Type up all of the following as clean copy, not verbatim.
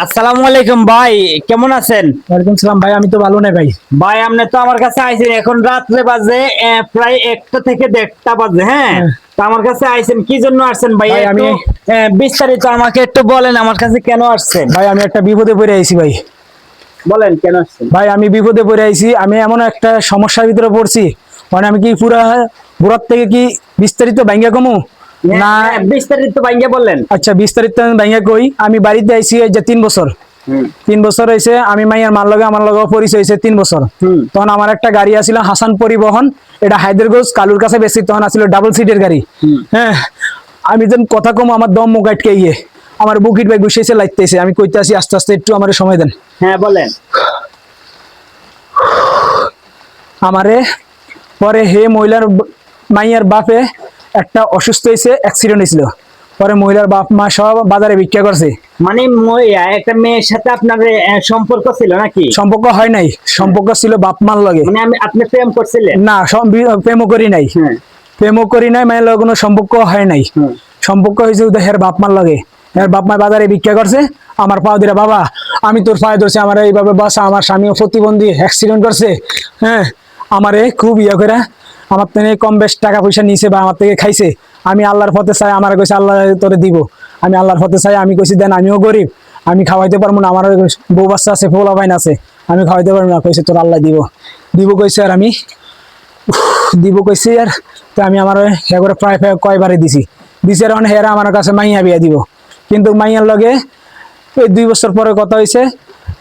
আসসালামু আলাইকুম ভাই, কেমন আছেন? ওয়ালাইকুম সালাম ভাই, আমি তো ভালো নাই ভাই। ভাই আপনি তো আমার কাছে আইছেন, এখন রাত্রে বাজে প্রায় 1টা থেকে 1:30 বাজে। হ্যাঁ, হ্যাঁ, তো আমার কাছে আইছেন কি জন্য আসছেন ভাই? ভাই একটু আমি বিস্তারিত আমাকে একটু বলেন, আমার কাছে কেন আসছেন? ভাই আমি একটা বিপদে পড়ে আইছি ভাই। বলেন কেন আসছেন। ভাই আমি বিপদে পড়ে আইছি, আমি এমন একটা সমস্যার ভিতরে পড়ছি। মানে আমি কি পুরা বুড়ার থেকে কি বিস্তারিত ভাঙ্গা কমু না? বিস্তারিত ভাইঙ্গা বললেন। আচ্ছা, বিস্তারিত আমি ভাঙ্গা কই। আমি বাড়িতে আইছি এই যে 3 বছর। হুম 3 বছর হয়েছে, আমি মাইয়ার মার লগে আমার লগে পরিচয় হয়েছে 3 বছর। হুম তখন আমার একটা গাড়ি আছিল হাসান পরিবহন, এটা হায়দ্রাবাদ কালুর কাছে বেশি, তখন আছিল ডাবল সিটের গাড়ি। হুম। হ্যাঁ, আমি যখন কথা কম আমার দম মুখ আটকে গিয়ে আমার বুকিট ভাই গুছিয়েছে লাগতেছে। আমি কইতে আসি আস্তে আস্তে, একটু আমার সময় দেন। হ্যাঁ বলেন। আমারে পরে হে মহিলার মাইয়ার বাপে একটা অসুস্থ হয়েছে, অ্যাক্সিডেন্ট হয়েছিল। পরে মহিলার বাপ মা সব বাজারে ভিক্ষা করছে। মানে একটা মেয়ের সাথে আপনার সম্পর্ক ছিল নাকি? সম্পর্ক হয় নাই, সম্পর্ক ছিল বাপ মার লগে। মানে আপনি প্রেম করছিলেন? না, প্রেমও করি নাই। হ্যাঁ। প্রেমও করি নাই, মায়ের লগে কোনো সম্পর্ক হয় নাই। হুম। সম্পর্ক হয়েছে হের বাপ মার লগে। হের বাপ মা বাজারে ভিক্ষা করছে, আমার পাও দিরা বাবা আমি তোর পায়ে ধরছি, আমার এইভাবে বাসা, আমার স্বামীও প্রতিবন্ধী, অ্যাক্সিডেন্ট করছে। হ্যাঁ, আমারে খুব ইয়ে করে আমার থেকে কম বেশ টাকা পয়সা নিয়েছে বা আমার থেকে খাইছে। আমি আল্লাহর পথে চাই, আমার কইছে আল্লাহ তোরে দিব। আমি আল্লাহর পথে চাই, আমি কইছি দেন, আমিও গরিব, আমি খাওয়াইতে পারবো না, আমার বউ বাচ্চা আছে, ফোলা বাইন আছে, আমি খাওয়াইতে পারবো না। কইছে তোর আল্লাহ দিব, দিব কইছে। আর আমি দিব কইছি। আর তো আমি আমার হে করে প্রায় কয়বারে দিছি দিছি। আর হেরা আমার কাছে মাইয়া বিয়া দিব, কিন্তু মাইয়ার লগে এই 2 বছর পরে কথা হয়েছে।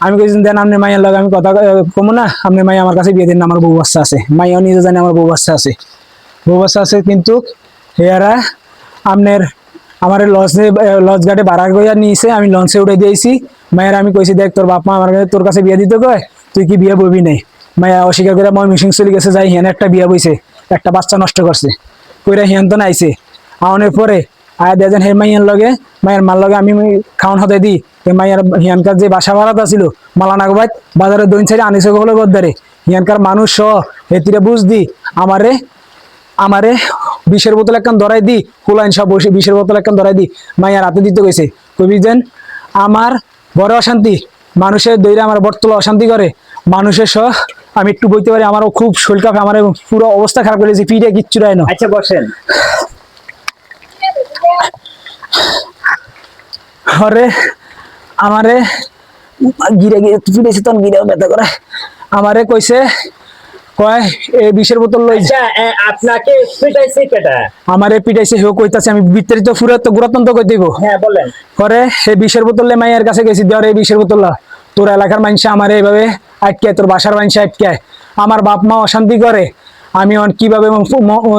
আমি কইছি দেন আপনি মাইয়ার লগে আমি কথা কমু না, আপনি মাইয়া আমার কাছে বিয়ে দিন না, আমার বউ বাচ্চা আছে। মাইয়াও নিজে জানে আমার বউ বাচ্চা আছে, বউ বাচ্চা আছে। কিন্তু হেরা আপনার আমার লঞ্চ ঘাটে ভাড়া কইয়া নিয়েছে, আমি লঞ্চে উঠে দিয়েছি। মায়ের আমি কইছি দেখ তোর বাপ মা আমার তোর কাছে বিয়ে দিতে কয়, তুই কি বিয়ে বইবি নাই? মায়া অস্বীকার করে মিশিং চলে গেছে, যাই হিয়ান একটা বিয়ে বইছে, একটা বাচ্চা নষ্ট করছে। কইরা হিয়ান তো নাইছে আওয়ানোর পরে আয়া দেন হে মাইয়ার লগে, মায়ের মার লগে আমি খাওয়ান হতে দিই। মাইয়ার হিয়ানকার যে বাসা ভাড়াটা ছিল মালানাগবাদ বাজারে দৈন সাইডে আনিছে হলো গদ্দারে, হিয়ানকার মানুষ সহ হেতিরে বুঝ দি আমারে আমারে 20-এর বোতল একখান ধরাই দি, হুলাইন সব বসে 20-এর বোতল একখান ধরাই দি, মাইয়ার হাতে দিতে গেছে। কবি যেন আমার বড় অশান্তি, মানুষের দৈরে আমার বর্তলা অশান্তি করে, মানুষের সহ আমি একটু বইতে পারি, আমারও খুব শরীর কাঁপে, আমার পুরো অবস্থা খারাপ করে দিয়েছি, পিঠে কিচ্ছু রায় না। আচ্ছা বসেন। হরে আমারে গিরে গিরে ফিরেছি, তখন গিরেও ব্যথা করে। আমারে কইছে কয় এই 20-এর বোতল লই। আচ্ছা, আপনাকে পিটাইছে কেটা? আমারে পিটাইছে, হেও কইতাছে, আমি বিস্তারিত পুরো তো গুরাতন্ত কই দিব। হ্যাঁ বলেন। পরে সে 20-এর বোতলে মাইয়ার কাছে গেছি, দেওয়ার এই 20-এর বোতল তোর এলাকার মানুষ আমারে এইভাবে আটকায়, তোর বাসার মানুষ আটকায়, আমার বাপ মা অশান্তি করে, আমি কিভাবে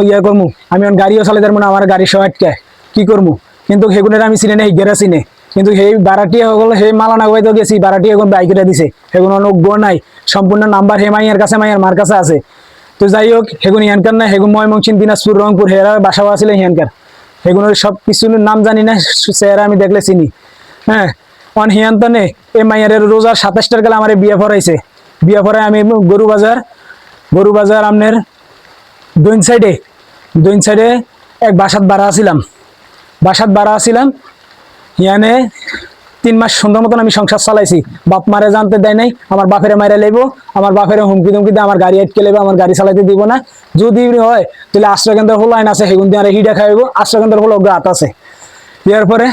ইয়ে করবো, আমি গাড়িও চালাতে পারবো না, আমার গাড়ি সহ আটকায়, কি করবো? কিন্তু সেগুনের আমি চিনে নেই, গেরা চিনে। কিন্তু সেই বারাটিয়া হল সেই মালানা গাইতে গেছি, বারাটি এখন বাইকেটা দিছে, সেগুন অনজ্ঞ নাই, সম্পূর্ণ নাম্বার হে মাইয়ার কাছে, মাইয়ার মার কাছে আছে। তো যাই হোক, সেগুন হিয়ানকার না, সেগুন ময়মনসিংহ, দিনাজপুর, রংপুর, হেরা বাসাও আছিল হিয়ানকার। সেগুলোর সব কিছুর নাম জানি না, চেহারা আমি দেখলে চিনি। হ্যাঁ, অন হিয়ান্তনে এই মাইয়ারের রোজার 27টার গেলে আমার বিয়ে পড়াইছে। বিয়ে পড়ায় আমি গরু বাজার আপনার দৈন সাইডে এক বাসাত ভাড়া আছিলাম। ইয়ানে 3 মাস সুন্দর মতন আমি সংসার চালাইছি, বাপ মারে জানতে দেয় নাই, আমার বাপেরে মাইরা লাইবো, আমার বাপেরে হুমকি ধুমকি দিয়ে আমার গাড়ি আটকে লেবে, আমার গাড়ি চালাইতে দিব না। যদি হয় তাহলে আশ্রয় কেন্দ্র হলো আইন আছে, সেগুন দিয়ে আর হিডা খাইব, আশ্রয় কেন্দ্র হলো গাত আছে। এর পরে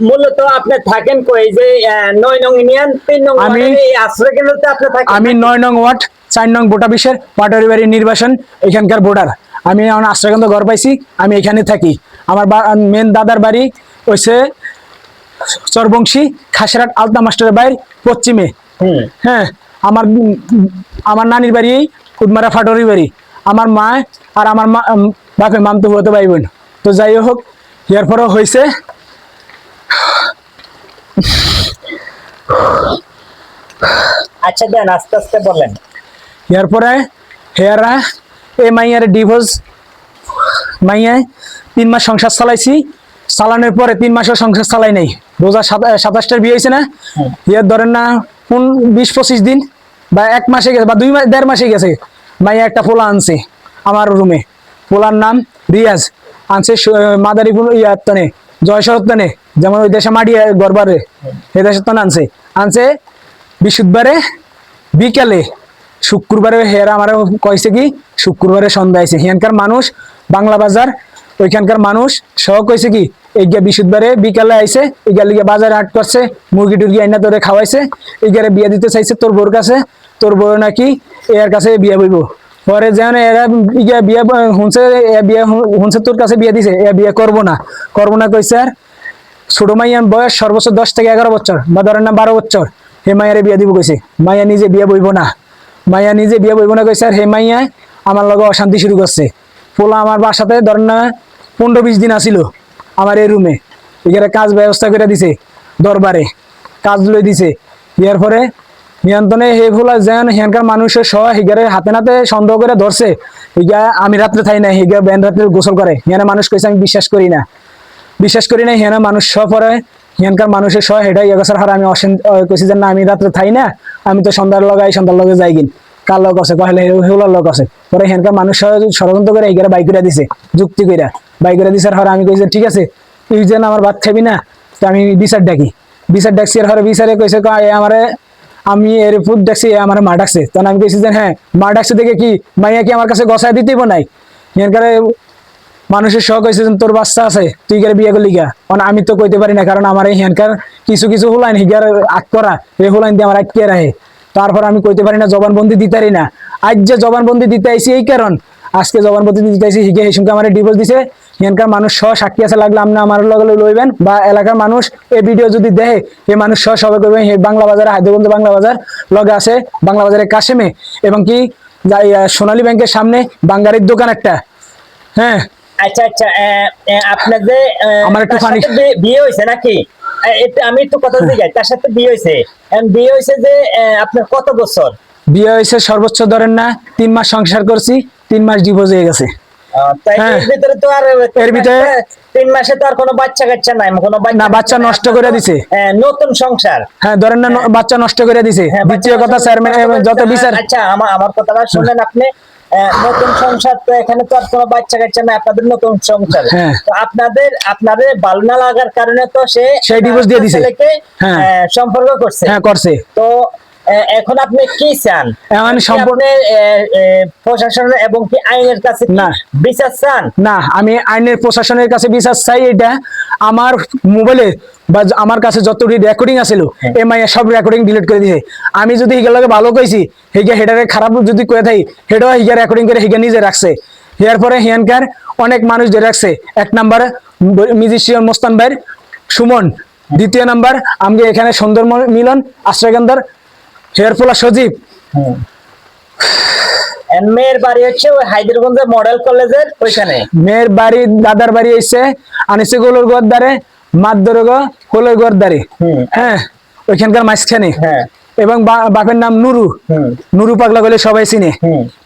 মূলত আপনি থাকেন কই? যে 9 নং ইউনিয়ন 3 নং আমি আশ্রয় কেন্দ্রতে আপনি থাকেন? আমি 9 নং ওয়ার্ড 4 নং বোটাবিশের পাটারি বাড়ি নির্বাচন, এখানকার বোর্ডার। আমি এখন আশ্রয়কেন্দ্র ঘর পাইছি, আমি এখানে থাকি। আমার মেন দাদার বাড়ি হচ্ছে চরবংশী খাসেরহাট আলতা মাস্টারের বাড়ির পশ্চিমে। হ্যাঁ, আমার নানির বাড়ি কুদমারা ফাটরি বাড়ি। আমার মা আর আমার বাপে মামতো হতে ভাই বোন। তো যাই হোক, এরপরও হয়েছে আচ্ছা দেন, আস্তে আস্তে বলেন। এরপরে হেয়ারা এই মাইয়ার ডিভোর্স, মাইয়ায় 3 মাস সংসার চালাইছি, চালানোর পরে 3 মাসের সংসার চালাই নাই। রোজা 27টার বিয়ে হয়েছে না, ইয়ার ধরেন না 20-25 দিন বা 1 মাসে গেছে বা 2-1.5 মাসে গেছে, মাইয়া একটা পোলা আনছে আমার রুমে। পোলার নাম রিয়াজ, আনছে মাদারীপুর ইয়ার তনে, জয়শরত তনে। যেমন ওই দেশে মাটি গড়বারে এই দেশে তো আনছে আনছে বৃহস্পতিবারে বিকালে, শুক্রবারে হেরা আমার কইছে কি শুক্রবারে সন্ধ্যা আইছে। এখানকার মানুষ বাংলা বাজার ওইখানকার মানুষ সহ কইছে কি এই গিয়া বৃহস্পতিবারে বিকালে আইছে, এই গিয়ে বাজারে হাট করছে, মুরগি টুরগি আইনা তোরে খাওয়াইছে, এই গিয়ে বিয়া দিতে চাইছে তোর বউর কাছে, তোর বউ নাকি এর কাছে বিয়া বইব। পরে যেন এরা বিয়া হুনছে তোর কাছে বিয়া দিছে, এ বিয়া করবো না কইছে। আর ছোট মাইয়ার বয়স সর্বোচ্চ 10 থেকে 11 বছর বা ধরেন না 12 বছর, হে মাইয়ারে বিয়া দিব কইছে। মাইয়া নিজে বিয়া বইব না কইছে। আর হে মাইয়া আমার লগে অশান্তি শুরু করছে। পোলা আমার বাসাতে ধরেন না 15-20 দিন আসিল আমার এই রুমে, এখানে কাজ ব্যবস্থা করে দিছে, দরবারে কাজ লই দিছে। ইয়ার পরে নিয়ন্ত্রণে হে ফুলা যেন হেনকার মানুষের সহ হিগারে হাতে নাতে সন্দেহ করে ধরছে। হিগা আমি রাত্রে থাই না, হিগা বেন রাত্রে গোসল করে। হেনা মানুষ কইছে আমি বিশ্বাস করি না। হেনা মানুষ সহ পরে হেনকার মানুষের সহ হেটাই এগোসার হার আমি কইছি যে না আমি রাত্রে থাই না, আমি তো সন্ধ্যার লগে যাই কিন। কার লোক আছে কহলে হেউলার লোক আছে। পরে হেনকার মানুষ ষড়যন্ত্র করে হিগারে বাই করে দিছে, যুক্তি কইরা বাই করে দিছে। আর আমি কইছি ঠিক আছে তুই যেন আমার ভাত খাবি না, তো আমি বিচার ডাকছি। আর হরে বিচারে কইছে আমারে আমি এর ফুট ডাকছি, আমার মা ডাকছে। তখন আমি কইছি যে হ্যাঁ মা ডাকছে দেখে কি মাইয়া কি আমার কাছে গছায় দিতেইব নাই। এখানকার মানুষের শখ হয়েছে তোর বাচ্চা আছে তুই গেলে বিয়ে করলি গা, আমি তো কইতে পারি না, কারণ আমার এই হেনকার কিছু হুলাইন হিগার আগ করা, এই হুলাইন দিয়ে আমার আটকে রাখে। তারপর আমি কইতে পারি না, জবানবন্দি দিতারি না। আজ যে জবানবন্দি দিতে আইসি এই কারণ, আজকে জবানবন্দি দিতে আইসি হিগে এই সঙ্গে আমার ডিভোর্স দিছে। এখানকার মানুষ সহ সাক্ষী আছে, লাগলে আপনি আমার লগে লইবেন, বা এলাকার মানুষ এই ভিডিও যদি দেখে এই মানুষ সহ সবাই করবেন। বাংলা বাজারে হায়দ্রাবাদ বাংলা বাজার লগে আছে, বাংলা বাজারে কাশেমে, এবং কি সোনালী ব্যাংকের সামনে বাঙ্গারির দোকান একটা। হ্যাঁ আচ্ছা আপনাদের আমার একটু বিয়ে হয়েছে নাকি? আমি একটু কথা জিজ্ঞাসা, তার সাথে বিয়ে হয়েছে যে আপনার কত বছর? বিয়ে হয়েছে সর্বোচ্চ ধরেন না 3 মাস সংসার করছি, 3 মাস ডিভোর্স হয়ে গেছে। এর ভিতরে তো আর এর ভিতরে 3 মাসে তো আর কোনো বাচ্চা কাচ্চা নাই, কোনো বাচ্চা নষ্ট করে দিছে। নতুন সংসার, হ্যাঁ ধরেন না বাচ্চা নষ্ট করে দিছে। দ্বিতীয় কথা চেয়ারম্যান যত বিচার, আচ্ছা আমার কথাটা শুনলেন আপনি? নতুন সংসার তো এখানে তো আর কোনো বাচ্চা কাচ্চা নাই, আপনাদের নতুন সংসার। তো আপনাদের ভালো না লাগার কারণে তো সে ডিভোর্স দিয়ে দিছে, সম্পর্ক করছে। হ্যাঁ করছে। তো এখন আপনি কি চান? প্রশাসন এবং কি আইনের কাছে না বিচার চান? না, আমি আইনের প্রশাসনের কাছে বিচার চাই। এটা আমার মোবাইলে বা আমার কাছে যত রেকর্ডিং আছিল এই মাইয়া সব রেকর্ডিং ডিলিট করে দিয়েছে। আমি যদি হিগালকে ভালো কইছি, হিগা হেডারে খারাপ যদি কয়ে থাকি, হেডাও হিগা রেকর্ডিং করে হিগা নিজে রাখছে। এর পরে হিয়ানকার অনেক মানুষ ধরে রাখছে। 1 নাম্বার মিউজিশিয়ান মোস্তান ভাইয়ের সুমন, 2 নাম্বার আমাকে এখানে সুন্দর মিলন আশ্রয়কেন্দ্র হেয়ারফুলা সজীব। মেয়ের বাড়ি হচ্ছে ওই হায়দ্রাবাদ মডেল কলেজের ওইখানে। মেয়ের বাড়ি দাদার বাড়ি হইছে আনিসে গোলের গোয়ারদারে, মাদরগ কোলের গোয়ারদারে। হ্যাঁ ওইখানকার মাঝখানে। এবং বাপের নাম নুরু পাগলা বলে সবাই চিনে।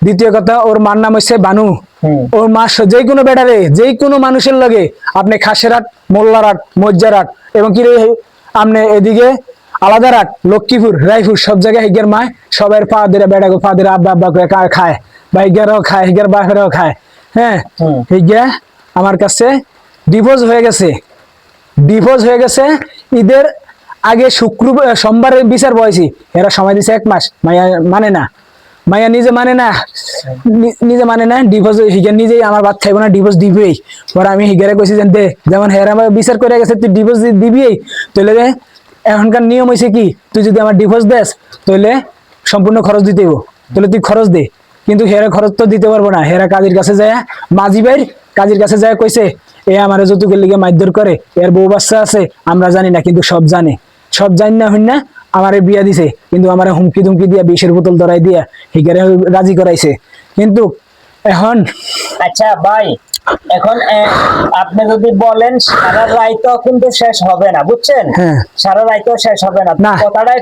দ্বিতীয় কথা ওর মার নাম হচ্ছে বানু। ওর মা যে কোনো বেড়ারে যে কোনো মানুষের লগে আপনি খাসেরহাট, মোল্লারহাট, মজ্জারহাট এবং কি আপনি এদিকে আলাদারহাট, লক্ষ্মীপুর, রায়পুর সব জায়গায় হিগের মা সবাই পা দিয়ে বেড়া পা দিয়ে আব্বা আব্বা করে খায়, বা হিগেরাও খায়, হিগের বাপেরাও খায়। হ্যাঁ হিগা আমার কাছে ডিভোর্স হয়ে গেছে। ঈদের আগে সোমবারে বিচার বয়সী, এরা সময় দিছে 1 মাস। মাইয়া নিজে মানে না ডিভোর্স। হিগের নিজেই আমার বাদ খাইব না, ডিভোর্স দিবেই। পরে আমি হিগারে কইছি যে দে, যেমন হেরা আমার বিচার করে গেছে তুই ডিভোর্স দিবিই। তাহলে এখনকার নিয়ম হয়েছে কি, তুই যদি আমার ডিভোর্স দেস তাহলে সম্পূর্ণ খরচ দিতে হইব, তাহলে তুই খরচ দে। কিন্তু হেরা খরচ তো দিতে পারবো না। হেরা কাজের কাছে যায়, মাঝি ভাইয়ের কাজের কাছে যায় কইছে এ আমার যৌতুকের লিগে মারধর করে, এর বউ বাচ্চা আছে আমরা জানি না, কিন্তু সব জানি না হইন না আমারে বিয়া দিছে, কিন্তু আমার হুমকি ধুমকি দিয়া 20-এর বোতল ধরাই দিয়া হিগারে রাজি করাইছে। কিন্তু এখন আচ্ছা ভাই, এখন আপনি যদি বলেন সারা রায় তো কিন্তু শেষ হবে না, বুঝছেন? সারা রায় তো শেষ হবে না।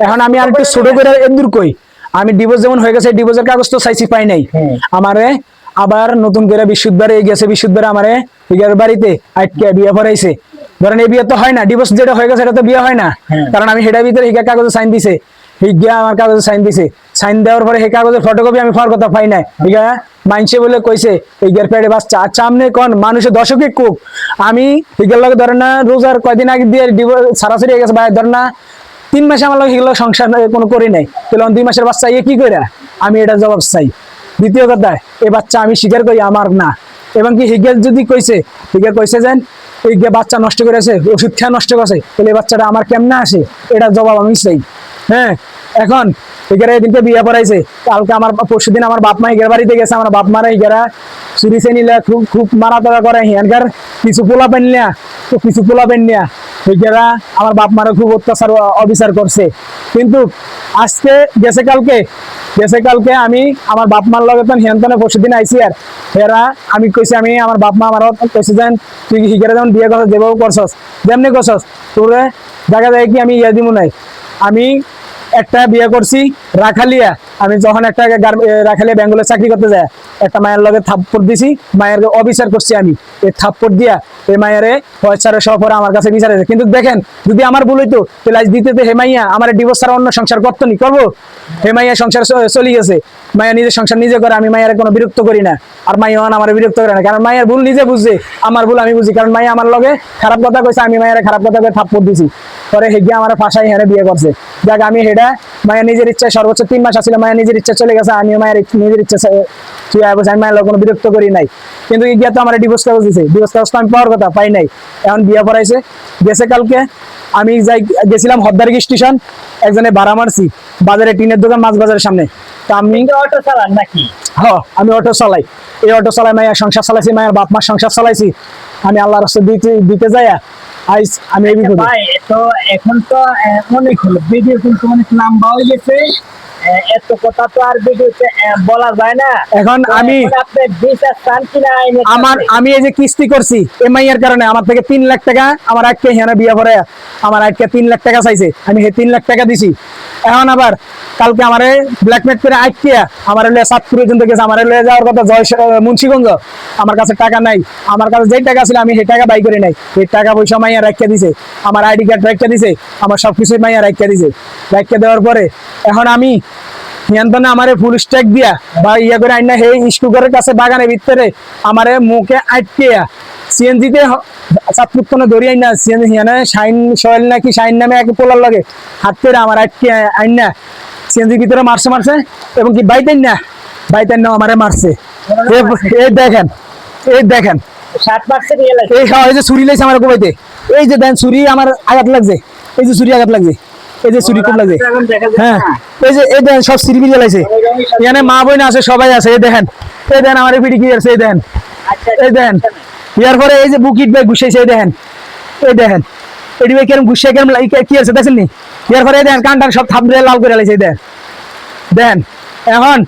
এখন আমি আর একটু ছোট করে এন্দুর কই, আমি ডিভোর্স যেমন হয়ে গেছে, ডিভোর্সের কাগজ তো চাইছি পাই নাই। আমারে আবার নতুন করে বিশুদ্ধবারে গেছে, বিশুদ্ধবারে আমারে হিগার বাড়িতে আটকে বিয়ে পড়াইছে। ধরেন এই বিয়ে তো হয় না, ডিভোর্স যেটা হয়ে গেছে এটা তো বিয়ে হয় না, কারণ আমি হেডার ভিতরে হিগার কাগজে সাইন দিছে। হিগিয়া আমার কাগজে সাইন দিছে, সাইন দেওয়ার পরে সেই কাগজের ফটোকপি আমি পাওয়ার কথা পাই নাই। হিগা মাইনসে বলে কইছে হিগের পেটে বাচ্চা। আচ্ছা আপনি কোন মানুষের দশকে কুক, আমি হিগের লগে ধরেন না রোজার কয়দিন আগে দিয়ে সারাসারি হয়ে গেছে ভাই, ধরেন না 3 মাসে আমার লগে হিগের লগে সংসার কোনো করি নাই, তাহলে 2 মাসের বাচ্চা ইয়ে কি করে? আমি এটা জবাব চাই। দ্বিতীয় কথা, এই বাচ্চা আমি স্বীকার করি আমার না, এবং কি হিগের যদি কইছে, হিগের কইছে যেন এই বাচ্চা নষ্ট করেছে, ওষুধ খেয়ে নষ্ট করেছে, তাহলে এই বাচ্চাটা আমার কেমনে আসে? এটার জবাব আমি চাই। হ্যাঁ, এখন এগারা এদিনকে বিয়ে পড়াইছে, কালকে আমার পরশুদিন আমার বাপ মা এগার বাড়িতে গেছে, আমার বাপ মারা এগারা চুরি সে নিলে খুব খুব মারাতারা করে, হিয়ানকার কিছু পোলা পেন নিয়া তো কিছু পোলা পেন নিয়া এগারা আমার বাপ মারা খুব অত্যাচার অবিচার করছে। কিন্তু আজকে গেছে কালকে আমি আমার বাপ মার লগে তখন হিয়ান্তনে পরশুদিন আইসি, আর এরা আমি কইছি, আমি আমার বাপ মা আমার কইছি যেন তুই হিগারে যেমন বিয়ে করছস যেভাবে করছস যেমনি করছস তোরে দেখা যায় কি আমি ইয়া দিব নাই। আমি একটা বিয়ে করছি রাখালিয়া, আমি যখন একটা রাখালিয়া বেঙ্গলে চাকরি করতে যায় একটা মায়ের লগে থাপ্পড় দিছি, মায়ের অবিচার করছি আমি, এই থাপ্পড় দিয়া এই মায়ের পয়সারে সহ পরে আমার কাছে বিচার আছে। কিন্তু দেখেন যদি আমার ভুল হইতো তাহলে আজ দিতে হেমাইয়া আমার ডিভোর্স ছাড়া অন্য সংসার করতো নি, করবো? হেমাইয়া সংসার চলে গেছে, মায়া নিজের সংসার নিজে করে, আমি মায়ের কোনো বিরক্ত করি না, আর মাইয়া আমার বিরক্ত করে না, কারণ মায়ের ভুল নিজে বুঝছে, আমার ভুল আমি বুঝি, কারণ মাইয়া আমার লগে খারাপ কথা কইছে, আমি মায়ের খারাপ কথা কয়ে থাপ্পড় দিছি, পরে হেগিয়ে আমার ফাঁসাই হেরে বিয়ে করছে। যাক আমি হেডা মায়া নিজের ইচ্ছায় সর্বোচ্চ 3 মাস আসলে মায়া নিজের ইচ্ছা চলে গেছে, আমি মায়ের নিজের ইচ্ছা আমি মায়ের কোনো বিরক্ত করি নাই। কিন্তু গিয়া তো আমার ডিভোর্স কাগজ দিছে, ডিভোর্স কাগজ তো আমি পাওয়ার কথা পাই নাই, এখন বিয়ে পড়াইছে। গেছে কালকে আমি গেছিলাম হদ্দারগি স্টেশন, একজনে ভাড়া মারছি বাজারে, টিনের দোকান মাছ বাজারের সামনে। তো আমি অটো চালান নাকি? হ্যাঁ আমি অটো চালাই, এই অটো চালাই মায়ের সংসার চালাইছি, মায়ের বাপ মার সংসার চালাইছি, আমি আল্লাহর রাস্তায় দিতে যাইয়া আইস আমি এই বিপদে। ভাই তো এখন তো অনেক হলো, ভিডিও কিন্তু অনেক লম্বা হয়ে গেছে, এত কথা তো আর ভিডিওতে বলা যায় না। এখন আমি আপনি বিচার চান কিনা? আমি এই যে কিস্তি করছি এমআইয়ের কারণে আমার থেকে 3 লাখ টাকা আমার আজকে হেনা বিয়ে পড়ে আমার আজকে 3 লাখ টাকা চাইছে, আমি 3 লাখ টাকা দিছি। এখন আবার কালকে আমারে ব্ল্যাকমেট করে আটকিয়া আমার লয়ে সাতপুর পর্যন্ত গেছে, আমার লয়ে যাওয়ার কথা মুন্সিগঞ্জ, আমার কাছে টাকা নাই, আমার কাছে যেই টাকা ছিল আমি সেই টাকা বাই করি নাই, এই টাকা পয়সা মাইয়া রাখিয়া দিছে, আমার আইডি কার্ড রাখিয়া দিছে, আমার সবকিছু মাইয়া রাখিয়া দিছে। রাখিয়া দেওয়ার পরে এখন আমি নিয়ন্ত্রণে আমারে ফুল স্ট্যাক দিয়া বা ইয়া করে আইনা হে স্কুলের কাছে বাগানের ভিতরে আমারে মুখে আটকিয়া সিএনজিতে চাতপুর কোনো দড়ি আইনা সিএনজি হিয়ানে শাইন সোহেল নাকি শাইন নামে এক পোলার লাগে হাতে আমার আটকে আইনা সিএনজির ভিতরে মারছে এবং কি বাইতেন না আমারে মারছে। এই দেখেন এই যে ছুরি লাইছে আমার কোবাইতে, এই যে দেন ছুরি আমার আঘাত লাগছে, এই যে ছুরি আঘাত লাগছে, এই যে ছুরি খুব লাগছে। হ্যাঁ এই দেখেন সব সিরিবি জ্বালাইছে, এখানে মা বোন আছে সবাই আছে, এই দেখেন আমার পিঠি কি আছে, এই দেখেন ইয়ার পরে এই যে বুকিট ভাই ঘুষাইছে, এই দেখেন এটি ভাই কেরম ঘুষে কেরম কি আছে দেখেন নি, ইয়ার পরে দেখেন কানটান সব থাপড়ে লাল করে লাইছে, দেখেন। এখন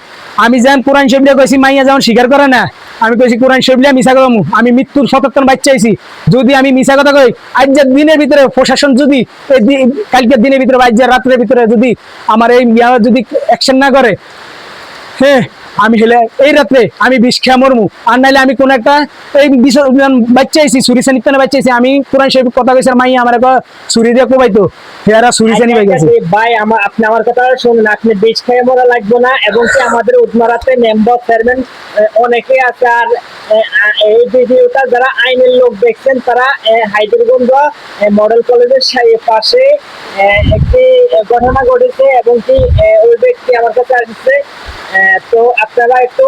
আমি যেন কোরআন শরীফ কইছি মাইয়া যেমন স্বীকার করে না, আমি কইছি কোরআন শরীফ মিশা কথা, আমি মৃত্যুর 77 বাচ্চা আইছি, যদি আমি মিশা কথা কই আজকের দিনের ভিতরে প্রশাসন যদি কালকের দিনের ভিতরে আজকের রাত্রের ভিতরে যদি আমার এই যদি অ্যাকশন না করে, হ্যাঁ আমি হেলে এই রাত্রে আমি বিষ খেয়ে মরমু, আর নাইলে আমি কোন একটা এই বাচ্চা আইছি ছুরি শ্রেণী বাচ্চা আইছি, আমি কোরআন শরীফ কথা কইছি মাইয়া আমার ছুরি দিয়ে কোবাইতো, হেরা ছুরি শ্রেণী পাই গেছে। ভাই আপনি আমার কথা শুনুন, আপনি বিষ খেয়ে মরা লাগবে না, এবং কি আমাদের উদ্মারাতে মেম্বার চেয়ারম্যান অনেকে আছে, আর এই ভিডিওটা যারা আইনের লোক দেখছেন তারা হাইদুরগঞ্জ মডেল কলেজের পাশে একটি ঘটনা ঘটেছে, এবং কি ওই ব্যক্তি আমার কাছে আসছে, তো আপনারা একটু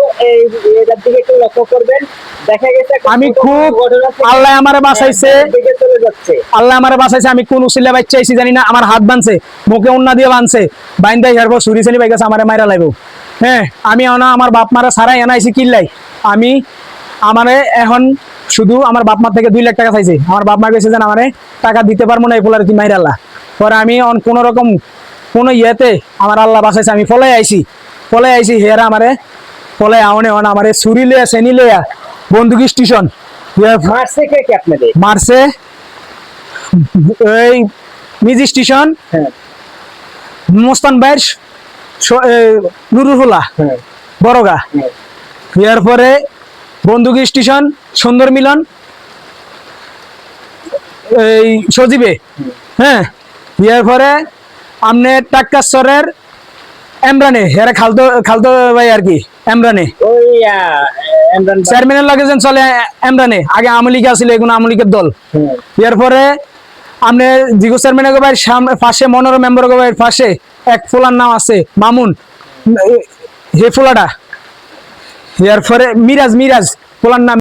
এটার দিকে একটু লক্ষ্য করবেন। দেখা গেছে আমি খুব আল্লাহ আমারে বাঁচাইছে, আল্লাহ আমারে বাঁচাইছে, আমি কোন উসিলা বাচ্চা আইছি জানি না, আমার হাত বানছে, মুখে উন্না দিয়ে বানছে, বাইন্দা হেরবো ছুরি শ্রেণী পাই গেছে, আমারে মাইরা লাইবো। হ্যাঁ আমি আমার বাপ মারা সারাই এনাইছি কিল্লাই, আমি আমারে এখন শুধু আমার বাপ মার থেকে 2 লাখ টাকা চাইছে, আমার বাপ মা গেছে যেন আমারে টাকা দিতে পারবো না, এই পোলার কি মাইরাল্লা পরে আমি কোন রকম কোন ইয়েতে আমার আল্লাহ বাঁচাইছে, আমি ফলাই আইছি হেরা আমারে ফলাই আউনে আমারে ছুরি লইয়া শ্রেণী লইয়া বন্দুক স্টেশন মারছে কে কি আপনাদের? মারছে এই মিজি স্টেশন মোস্তান বাইর নুরুহুলা বড়গা, ইয়ার পরে বন্দুক স্টেশন সুন্দর মিলন এই সজীবে, হ্যাঁ ইয়ার পরে আমনে টাক্কাসরের এমরানে হেরে খালতো খালতো ভাই আর কি এমরানে ওই ইমরান ভাই। চেয়ারম্যানের লাগে যেন চলে এমরানে আগে আমলিকা ছিল এগুলো আমলিকের দল হুম। এরপরে আপনি জিগো চেয়ারম্যানের ভাই পাশে মনোরম মেম্বার ভাইয়ের পাশে এক ফুলার নাম আছে মামুন হে ফুলাটা এরপরে মিরাজ মিরাজ ফুলার নাম